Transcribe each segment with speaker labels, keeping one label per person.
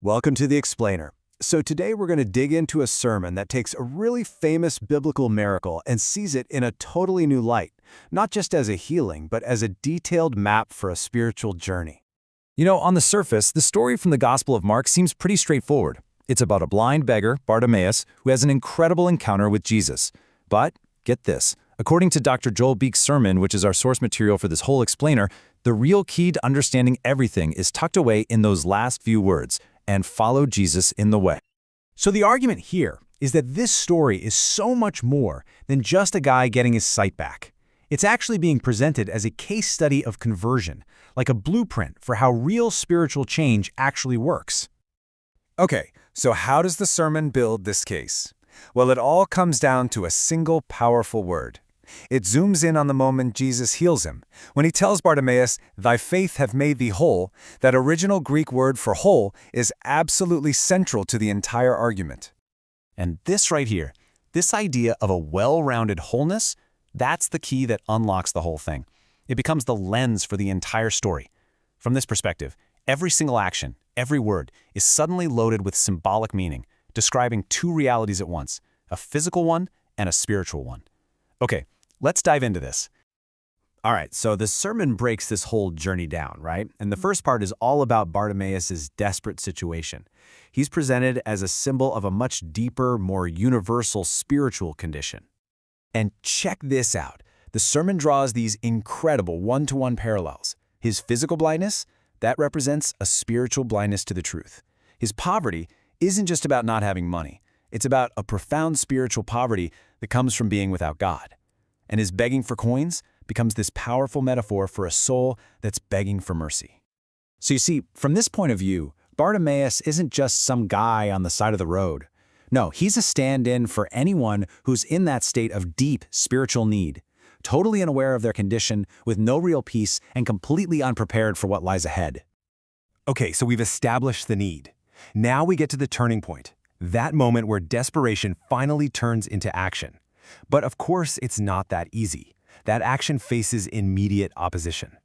Speaker 1: Welcome to The Explainer. So today we're going to dig into a sermon that takes a really famous biblical miracle and sees it in a totally new light, not just as a healing, but as a detailed map for a spiritual journey.
Speaker 2: You know, on the surface, the story from the Gospel of Mark seems pretty straightforward. It's about a blind beggar, Bartimaeus, who has an incredible encounter with Jesus. But, get this, according to Dr. Joel Beeke's sermon, which is our source material for this whole explainer, the real key to understanding everything is tucked away in those last few words, and follow Jesus in the way.
Speaker 1: So the argument here is that this story is so much more than just a guy getting his sight back. It's actually being presented as a case study of conversion, like a blueprint for how real spiritual change actually works.
Speaker 3: Okay, so how does the sermon build this case? Well, it all comes down to a single powerful word. It zooms in on the moment Jesus heals him. When he tells Bartimaeus, "Thy faith have made thee whole," that original Greek word for whole is absolutely central to the entire argument.
Speaker 1: And this right here, this idea of a well-rounded wholeness, that's the key that unlocks the whole thing. It becomes the lens for the entire story. From this perspective, every single action, every word, is suddenly loaded with symbolic meaning, describing two realities at once, a physical one and a spiritual one. Okay, let's dive into this. All right, so the sermon breaks this whole journey down, right? And the first part is all about Bartimaeus' desperate situation. He's presented as a symbol of a much deeper, more universal spiritual condition. And check this out. The sermon draws these incredible one-to-one parallels. His physical blindness, that represents a spiritual blindness to the truth. His poverty isn't just about not having money. It's about a profound spiritual poverty that comes from being without God. And his begging for coins becomes this powerful metaphor for a soul that's begging for mercy. So you see, from this point of view, Bartimaeus isn't just some guy on the side of the road. No, he's a stand-in for anyone who's in that state of deep spiritual need, totally unaware of their condition, with no real peace, and completely unprepared for what lies ahead.
Speaker 4: Okay, so we've established the need. Now we get to the turning point, that moment where desperation finally turns into action. But of course, it's not that easy. That action faces immediate opposition.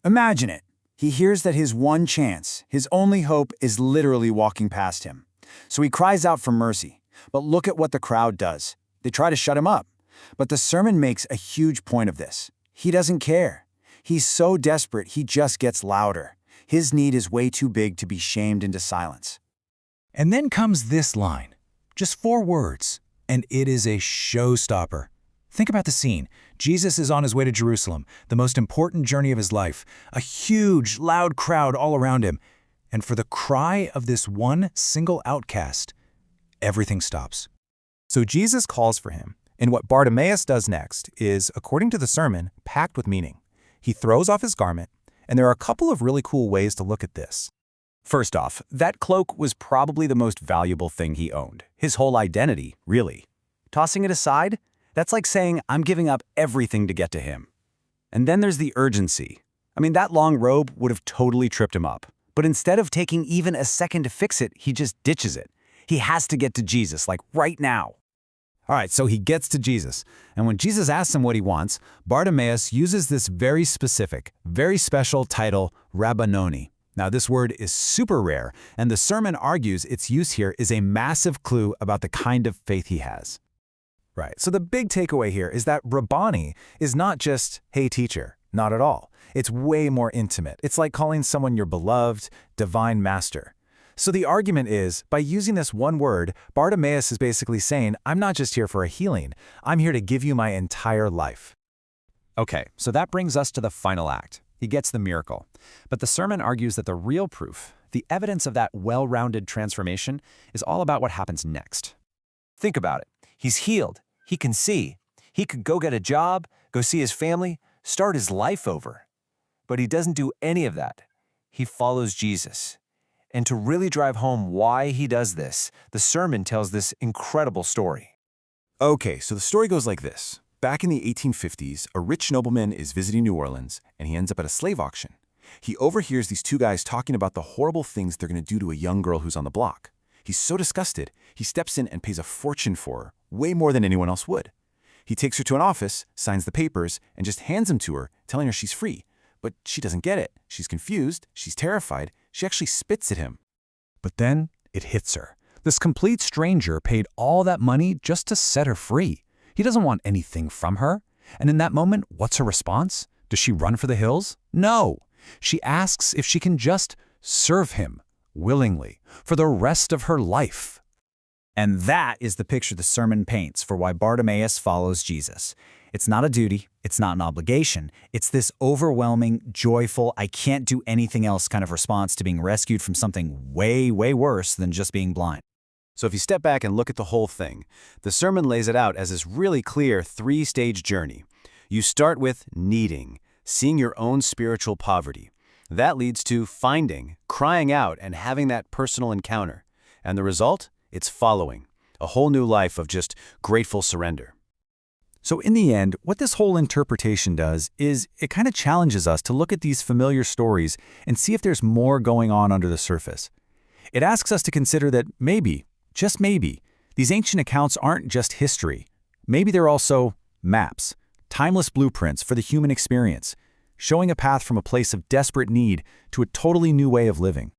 Speaker 5: Imagine it. He hears that his one chance, his only hope, is literally walking past him. So he cries out for mercy. But look at what the crowd does. They try to shut him up. But the sermon makes a huge point of this. He doesn't care. He's so desperate, he just gets louder. His need is way too big to be shamed into silence.
Speaker 2: And then comes this line. Just 4 words, and it is a showstopper. Think about the scene. Jesus is on his way to Jerusalem, the most important journey of his life. A huge, loud crowd all around him. And for the cry of this one single outcast, everything stops.
Speaker 3: So Jesus calls for him, and what Bartimaeus does next is, according to the sermon, packed with meaning. He throws off his garment, and there are a couple of really cool ways to look at this.
Speaker 1: First off, that cloak was probably the most valuable thing he owned. His whole identity, really. Tossing it aside, that's like saying, I'm giving up everything to get to him. And then there's the urgency. I mean, that long robe would have totally tripped him up. But instead of taking even a second to fix it, he just ditches it. He has to get to Jesus, like right now. All right, so he gets to Jesus. And when Jesus asks him what he wants, Bartimaeus uses this very specific, very special title, Rabbononi. Now, this word is super rare, and the sermon argues its use here is a massive clue about the kind of faith he has.
Speaker 3: Right, so the big takeaway here is that Rabboni is not just, hey teacher, not at all. It's way more intimate. It's like calling someone your beloved, divine master. So the argument is, by using this one word, Bartimaeus is basically saying, I'm not just here for a healing, I'm here to give you my entire life.
Speaker 1: Okay, so that brings us to the final act. He gets the miracle. But the sermon argues that the real proof, the evidence of that well-rounded transformation, is all about what happens next.
Speaker 6: Think about it. He's healed. He can see. He could go get a job, go see his family, start his life over. But he doesn't do any of that. He follows Jesus. And to really drive home why he does this, the sermon tells this incredible story.
Speaker 4: Okay, so the story goes like this. Back in the 1850s, a rich nobleman is visiting New Orleans, and he ends up at a slave auction. He overhears these 2 guys talking about the horrible things they're going to do to a young girl who's on the block. He's so disgusted, he steps in and pays a fortune for her, way more than anyone else would. He takes her to an office, signs the papers, and just hands them to her, telling her she's free. But she doesn't get it. She's confused, she's terrified, she actually spits at him.
Speaker 2: But then it hits her. This complete stranger paid all that money just to set her free. He doesn't want anything from her. And in that moment, what's her response? Does she run for the hills? No. She asks if she can just serve him willingly for the rest of her life.
Speaker 5: And that is the picture the sermon paints for why Bartimaeus follows Jesus. It's not a duty, it's not an obligation, it's this overwhelming, joyful, I can't do anything else kind of response to being rescued from something way, way worse than just being blind.
Speaker 3: So if you step back and look at the whole thing, the sermon lays it out as this really clear three-stage journey. You start with needing, seeing your own spiritual poverty. That leads to finding, crying out, and having that personal encounter. And the result? It's following, a whole new life of just grateful surrender.
Speaker 2: So in the end, what this whole interpretation does is it kind of challenges us to look at these familiar stories and see if there's more going on under the surface. It asks us to consider that maybe, just maybe, these ancient accounts aren't just history. Maybe they're also maps, timeless blueprints for the human experience, showing a path from a place of desperate need to a totally new way of living.